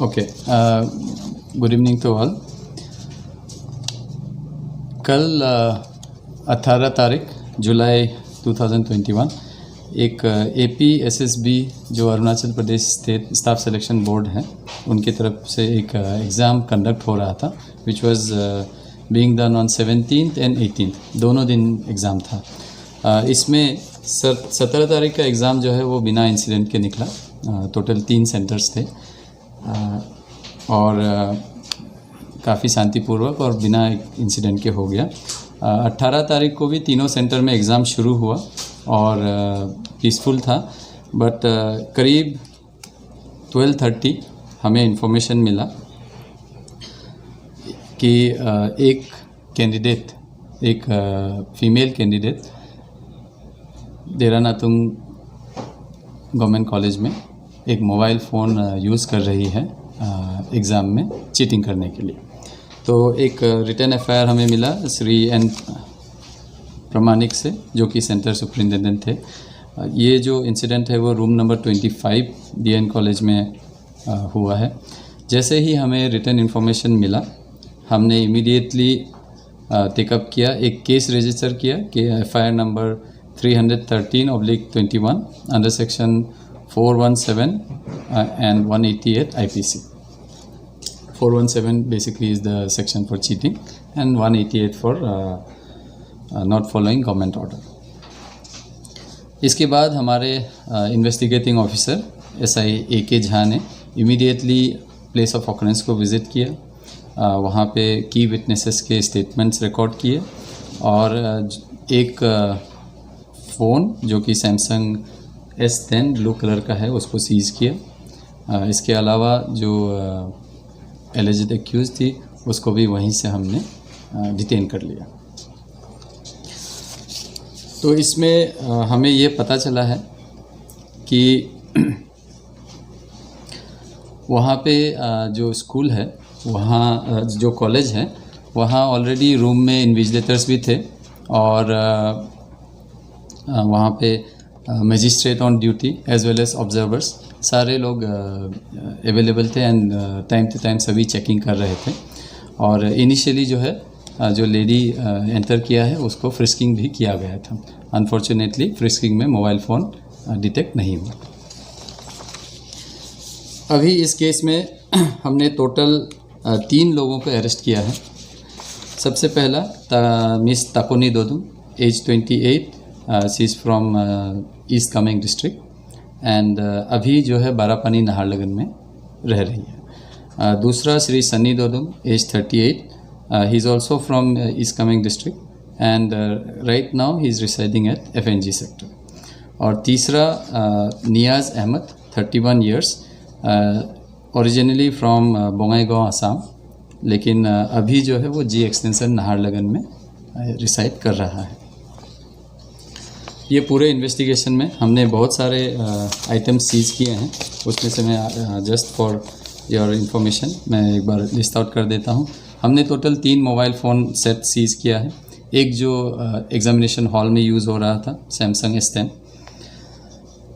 Okay, good evening to all. कल 18 तारीख जुलाई 2021 एक APSSB जो Arunachal Pradesh state staff selection board है उनकी तरफ से एक एग्ज़ाम कंडक्ट हो रहा था which was being done on 17th and 18th, दोनों दिन एग्ज़ाम था। इसमें 17 तारीख का एग्ज़ाम जो है वो बिना इंसिडेंट के निकला। टोटल 3 सेंटर्स थे और काफ़ी शांतिपूर्वक और बिना इंसिडेंट के हो गया। 18 तारीख को भी तीनों सेंटर में एग्ज़ाम शुरू हुआ और पीसफुल था, बट करीब 12:30 हमें इंफॉर्मेशन मिला कि एक कैंडिडेट, एक फीमेल कैंडिडेट देरानातुंग गवर्नमेंट कॉलेज में एक मोबाइल फ़ोन यूज़ कर रही है एग्ज़ाम में चीटिंग करने के लिए। तो एक रिटन FIR हमें मिला श्री N प्रमाणिक से, जो कि सेंटर सुपरिटेंडेंट थे। ये जो इंसिडेंट है वो रूम नंबर 25 DN कॉलेज में हुआ है। जैसे ही हमें रिटन इन्फॉर्मेशन मिला हमने इमीडिएटली टेकअप किया, एक केस रजिस्टर किया कि FIR number 313/21 under section 417 and 188 IPC। 417 basically is the section for cheating and 188 for not following government order। इसके बाद हमारे investigating officer SI AK Jha ने इमीडिएटली प्लेस ऑफ ऑकरेंस को विज़िट किया, वहाँ पे की विटनेसेस के स्टेटमेंट्स रिकॉर्ड किए और एक फ़ोन जो कि सैमसंग S10 ब्लू कलर का है उसको सीज़ किया। इसके अलावा जो एलिजिड एक्यूज थी उसको भी वहीं से हमने डिटेन कर लिया। तो इसमें हमें ये पता चला है कि वहाँ पे जो स्कूल है, वहाँ जो कॉलेज है, वहाँ ऑलरेडी रूम में इन्विजिलेटर्स भी थे और वहाँ पे magistrate on duty as well as observers सारे लोग अवेलेबल थे एंड टाइम टू टाइम सभी चेकिंग कर रहे थे। और इनिशियली जो है जो लेडी एंटर किया है उसको फ्रिस्किंग भी किया गया था। अनफॉर्चुनेटली फ्रिस्किंग में मोबाइल फ़ोन डिटेक्ट नहीं हुआ। अभी इस केस में हमने टोटल 3 लोगों को अरेस्ट किया है। सबसे पहला miss Takoni Dodum, age 28, she is from East Kameng district and अभी जो है बारापानी नाहरलगुन में रह रही है। दूसरा Shri Sunny Dodum, age 38, he is also from East Kameng district and right now he is residing at FNG sector. और तीसरा Niyaz Ahmed, 31 years, originally from Bongaigaon Assam, लेकिन अभी जो है वो G एक्सटेंशन नाहरलगुन में रिसाइड कर रहा है। ये पूरे इन्वेस्टिगेशन में हमने बहुत सारे आइटम सीज़ किए हैं, उसमें से मैं जस्ट फॉर योर इन्फॉर्मेशन मैं एक बार लिस्ट आउट कर देता हूँ। हमने total 3 mobile phone set seize किया है। एक जो एग्ज़ामिनेशन हॉल में यूज़ हो रहा था सैमसंग S10,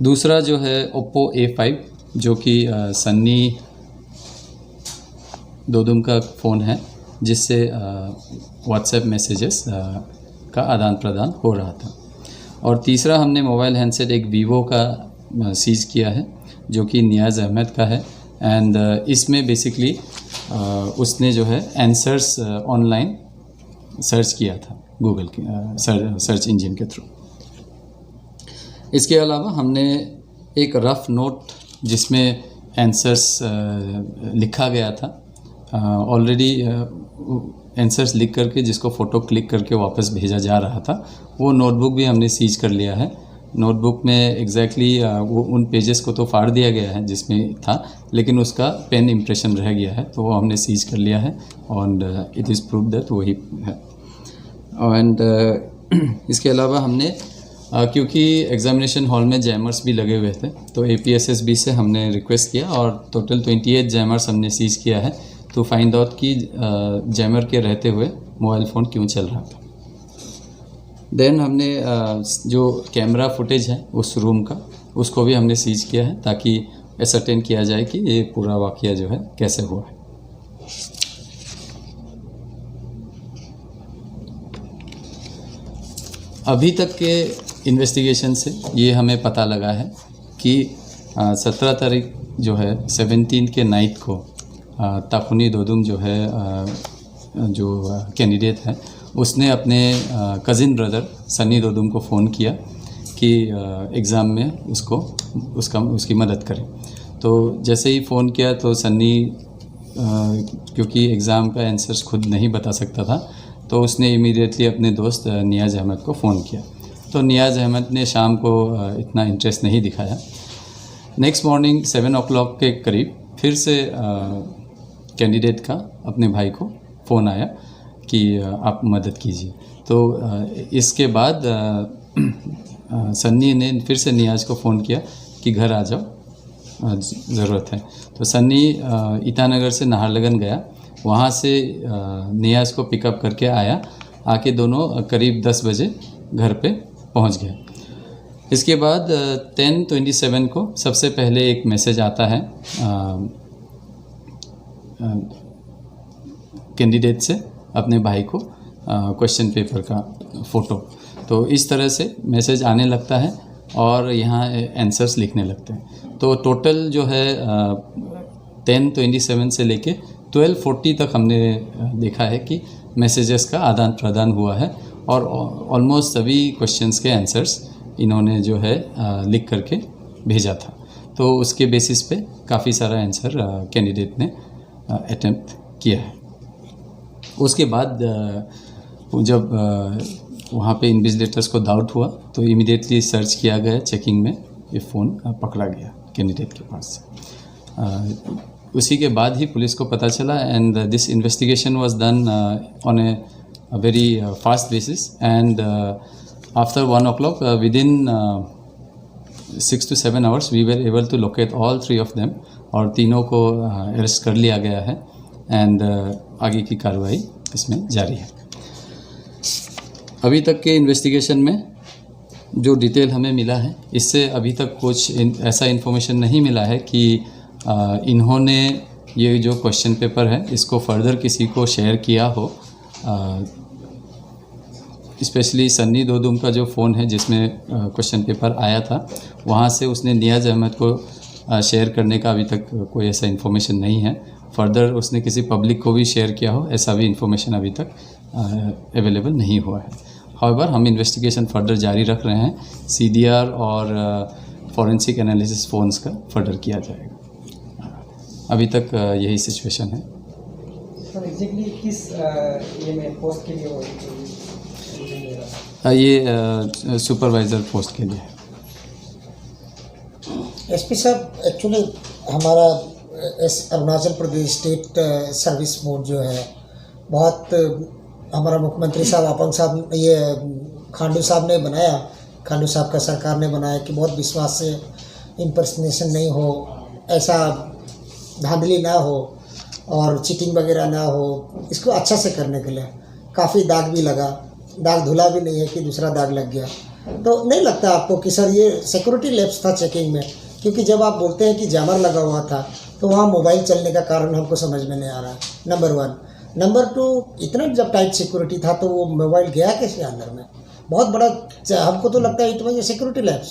दूसरा जो है ओप्पो A5 जो कि सन्नी दोदुम का फ़ोन है जिससे व्हाट्सएप मैसेजेस का आदान प्रदान हो रहा था। और तीसरा हमने मोबाइल हैंडसेट एक वीवो का सीज़ किया है जो कि नियाज़ अहमद का है एंड इसमें बेसिकली उसने जो है आंसर्स ऑनलाइन सर्च किया था गूगल के सर्च इंजन के थ्रू। इसके अलावा हमने एक रफ़ नोट जिसमें आंसर्स लिखा गया था, ऑलरेडी आंसर्स लिख करके जिसको फ़ोटो क्लिक करके वापस भेजा जा रहा था, वो नोटबुक भी हमने सीज कर लिया है। नोटबुक में एग्जैक्टली वो उन पेजेस को तो फाड़ दिया गया है जिसमें था, लेकिन उसका पेन इम्प्रेशन रह गया है, तो वो हमने सीज कर लिया है और इट इज़ प्रूव दैट वही है। एंड इसके अलावा हमने क्योंकि एग्ज़ामिनेशन हॉल में जैमर्स भी लगे हुए थे तो APSSB से हमने रिक्वेस्ट किया और टोटल 28 जैमर्स हमने सीज किया है टू फाइंड आउट कि जैमर के रहते हुए मोबाइल फ़ोन क्यों चल रहा था। देन हमने जो कैमरा फुटेज है उस रूम का उसको भी हमने सीज किया है ताकि एसरटेन किया जाए कि ये पूरा वाक़या जो है कैसे हुआ है। अभी तक के इन्वेस्टिगेशन से ये हमें पता लगा है कि 17 तारीख जो है 17 के नाइट को ताकुनी दोदुम जो है जो कैंडिडेट है उसने अपने कज़िन ब्रदर सन्नी दोदुम को फ़ोन किया कि एग्ज़ाम में उसकी मदद करें। तो जैसे ही फ़ोन किया तो सन्नी क्योंकि एग्ज़ाम का आंसर्स खुद नहीं बता सकता था तो उसने इमीडिएटली अपने दोस्त नियाज़ अहमद को फ़ोन किया। तो नियाज़ अहमद ने शाम को इतना इंटरेस्ट नहीं दिखाया। नेक्स्ट मॉर्निंग 7 o'clock के करीब फिर से कैंडिडेट का अपने भाई को फ़ोन आया कि आप मदद कीजिए। तो इसके बाद सन्नी ने फिर से नियाज़ को फ़ोन किया कि घर आ जाओ, ज़रूरत है। तो सन्नी ईटानगर से नाहरलगुन गया, वहाँ से नियाज़ को पिकअप करके आया, आके दोनों करीब 10 बजे घर पे पहुँच गए। इसके बाद 10:27 को सबसे पहले एक मैसेज आता है कैंडिडेट से अपने भाई को क्वेश्चन पेपर का फ़ोटो। तो इस तरह से मैसेज आने लगता है और यहाँ आंसर्स लिखने लगते हैं। तो टोटल जो है 10:27 से लेके 12:40 तक हमने देखा है कि मैसेजेस का आदान प्रदान हुआ है और ऑलमोस्ट सभी क्वेश्चंस के आंसर्स इन्होंने जो है लिख करके भेजा था। तो उसके बेसिस पे काफ़ी सारा आंसर कैंडिडेट ने अटेम्प्ट किया है। उसके बाद जब वहाँ पे इन्विजिलेटर्स को डाउट हुआ तो इमीडिएटली सर्च किया गया, चेकिंग में ये फ़ोन पकड़ा गया कैंडिडेट के पास से। उसी के बाद ही पुलिस को पता चला and this investigation was done on a very fast basis and after 1 o'clock within 6 to 7 hours we were able to locate all 3 of them और तीनों को अरेस्ट कर लिया गया है एंड आगे की कार्रवाई इसमें जारी है। अभी तक के इन्वेस्टिगेशन में जो डिटेल हमें मिला है इससे अभी तक कुछ ऐसा इन्फॉर्मेशन नहीं मिला है कि इन्होंने ये जो क्वेश्चन पेपर है इसको फर्दर किसी को शेयर किया हो। स्पेशली सन्नी दोदुम का जो फ़ोन है जिसमें क्वेश्चन पेपर आया था, वहाँ से उसने नियाज़ अहमद को शेयर करने का अभी तक कोई ऐसा इन्फॉर्मेशन नहीं है। फर्दर उसने किसी पब्लिक को भी शेयर किया हो ऐसा भी इन्फॉर्मेशन अभी तक अवेलेबल नहीं हुआ है। हाउएवर हम इन्वेस्टिगेशन फर्दर जारी रख रहे हैं, CDR और फॉरेंसिक एनालिसिस फ़ोन्स का फर्दर किया जाएगा। अभी तक यही सिचुएशन है। सर एग्जैक्टली किस ये में पोस्ट के लिए ये सुपरवाइज़र पोस्ट के लिए। SP साहब, एक्चुअली हमारा Arunachal Pradesh state service board जो है बहुत हमारा मुख्यमंत्री साहब आपंग साहब ये खांडू साहब ने बनाया, खांडू साहब का सरकार ने बनाया कि बहुत विश्वास से इम्पर्सनेशन नहीं हो, ऐसा धांधली ना हो और चीटिंग वगैरह ना हो, इसको अच्छा से करने के लिए काफ़ी दाग भी लगा, दाग धुला भी नहीं है कि दूसरा दाग लग गया। तो नहीं लगता आपको कि सर ये सिक्योरिटी लैप्स था चेकिंग में? क्योंकि जब आप बोलते हैं कि जैमर लगा हुआ था तो वहाँ मोबाइल चलने का कारण हमको समझ में नहीं आ रहा है, नंबर 1। नंबर 2, इतना जब टाइट सिक्योरिटी था तो वो मोबाइल गया कैसे अंदर में? बहुत बड़ा हमको तो लगता है it was security lapse.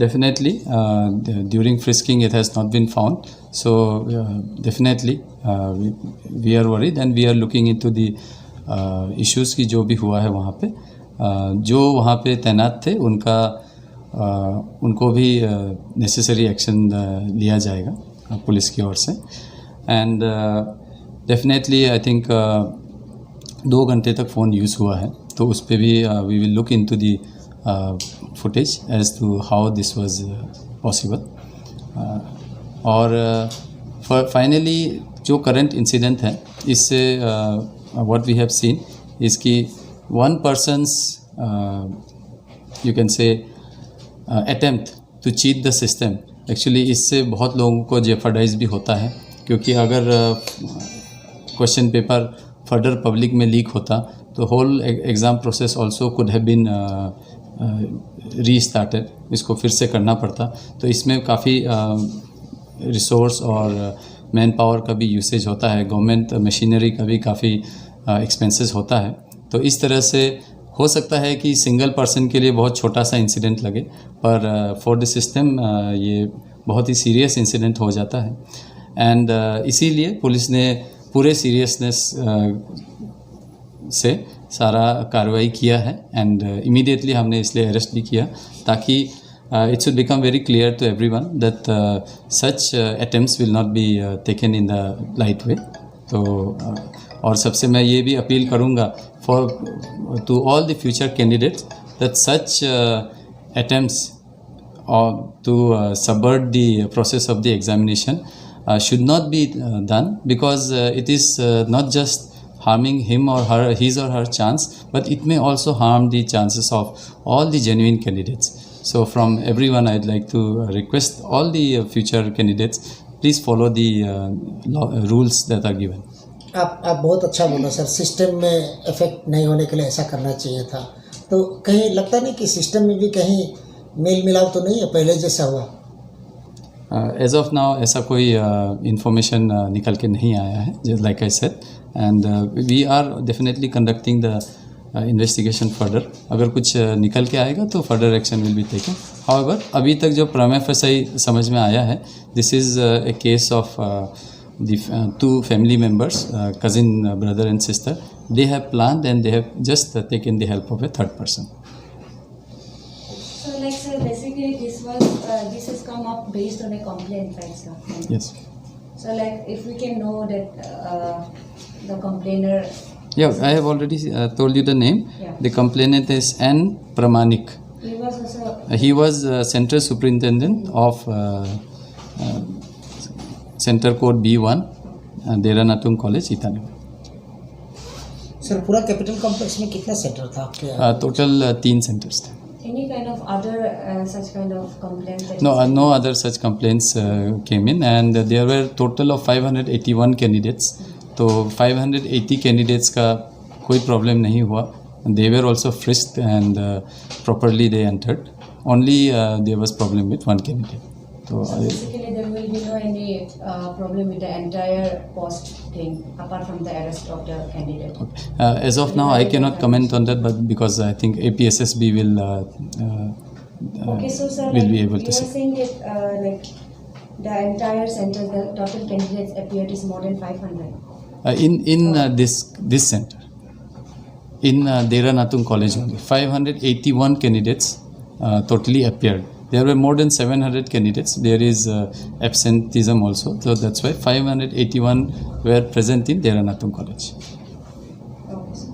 Definitely during frisking it has not been found, so definitely we are worried and we are looking into the issues की जो भी हुआ है वहाँ पे जो वहाँ पे तैनात थे उनको भी नेसेसरी एक्शन लिया जाएगा पुलिस की ओर से। एंड डेफिनेटली आई थिंक 2 घंटे तक फ़ोन यूज़ हुआ है तो उस पर भी we will look into the footage as to how this was possible. और फाइनली जो करंट इंसिडेंट है इससे what we have seen is कि 1 person's you can say attempt to cheat the system, actually इससे बहुत लोगों को जेफर्डाइज भी होता है, क्योंकि अगर क्वेश्चन पेपर फर्दर पब्लिक में लीक होता तो whole exam process also could have been restarted, इसको फिर से करना पड़ता। तो इसमें काफ़ी रिसोर्स और मैन पावर का भी यूसेज होता है, गवर्नमेंट मशीनरी का भी काफ़ी एक्सपेंसेस होता है। तो इस तरह से हो सकता है कि सिंगल पर्सन के लिए बहुत छोटा सा इंसिडेंट लगे, पर फॉर द सिस्टम ये बहुत ही सीरियस इंसिडेंट हो जाता है। एंड इसीलिए पुलिस ने पूरे सीरियसनेस से सारा कार्रवाई किया है। एंड इमीडिएटली हमने इसलिए अरेस्ट भी किया ताकि it should become very clear to everyone that such attempts will not be taken in the light way. तो और सबसे मैं ये भी अपील करूँगा to all the future candidates that such attempts to subvert the process of the examination should not be done, because it is not just harming him or her, his or her chance, but it may also harm the chances of all the genuine candidates. So from everyone I'd like to request all the future candidates, please follow the rules that are given. आप बहुत अच्छा बोला sir, system में effect नहीं होने के लिए ऐसा करना चाहिए था। तो कहीं लगता नहीं कि सिस्टम में भी कहीं मेल मिलाप तो नहीं है पहले जैसा हुआ? एज ऑफ नाउ ऐसा कोई इंफॉर्मेशन निकल के नहीं आया है, just like I said, and we are definitely conducting the investigation further. अगर कुछ निकल के आएगा तो further action will be taken. However अभी तक जो प्रमा फसाई समझ में आया है, this is a case of the two family members, cousin, brother and sister. They have planned and they have just taken the help of a third person. So like sir, basically this has come up based on a complaint, right sir? Yes. So like if we can know that the complainer. Yeah, I have already told you the name. Yeah. The complainant is N. Pramanik. He was also. He was Central Superintendent of Center Code B1, Dera Natung College, Itanagar. Sir पूरा capital complex में कितना centre था आपके यहाँ? Total 3 centres थे। Any kind of other such kind of complaint? That No other such complaints came in, and there were total of 581 candidates. तो 580 candidates का कोई प्रॉब्लम नहीं हुआ। They were also frisked and properly they entered. Only there was problem with one candidate. So basically there will be no any problem with the entire post thing apart from the arrest of the candidate. As of now, I cannot comment on that, but because I think APSSB will Okay, so sir, will like, be able to you are see. saying that like the entire center, the total candidates appeared is more than 500. In this center, in Dera Natung College only, 581 candidates totally appeared. There were more than 700 candidates. There is absenteeism also, so that's why 581 were present in Dera Natung College. Okay, sir.